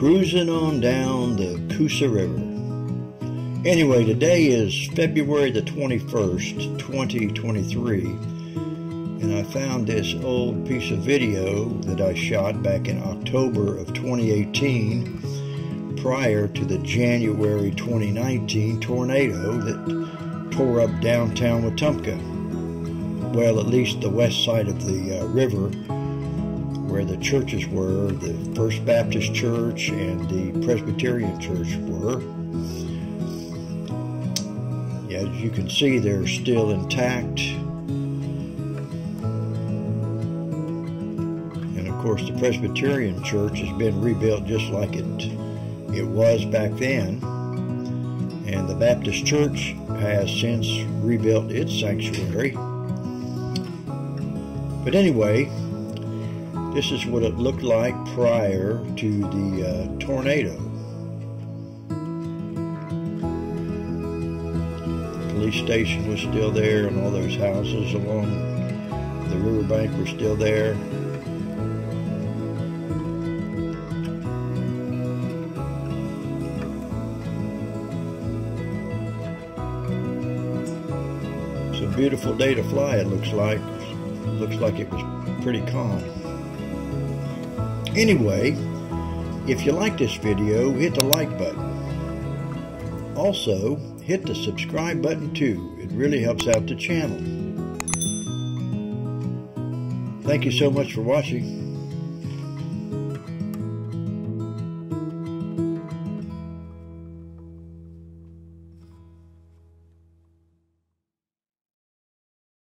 cruising on down the Coosa River. Anyway, today is February the 21st, 2023, and I found this old piece of video that I shot back in October of 2018 prior to the January 2019 tornado that tore up downtown Wetumpka. Well, at least the west side of the river, where the churches were, the First Baptist Church and the Presbyterian Church were. Yeah, as you can see, they're still intact. And of course, the Presbyterian Church has been rebuilt just like it was back then. And the Baptist Church has since rebuilt its sanctuary. But anyway, this is what it looked like prior to the tornado. The police station was still there, and all those houses along the riverbank were still there. It's a beautiful day to fly, it looks like. Looks like it was pretty calm. Anyway, if you like this video, hit the like button. Also, hit the subscribe button too. It really helps out the channel. Thank you so much for watching.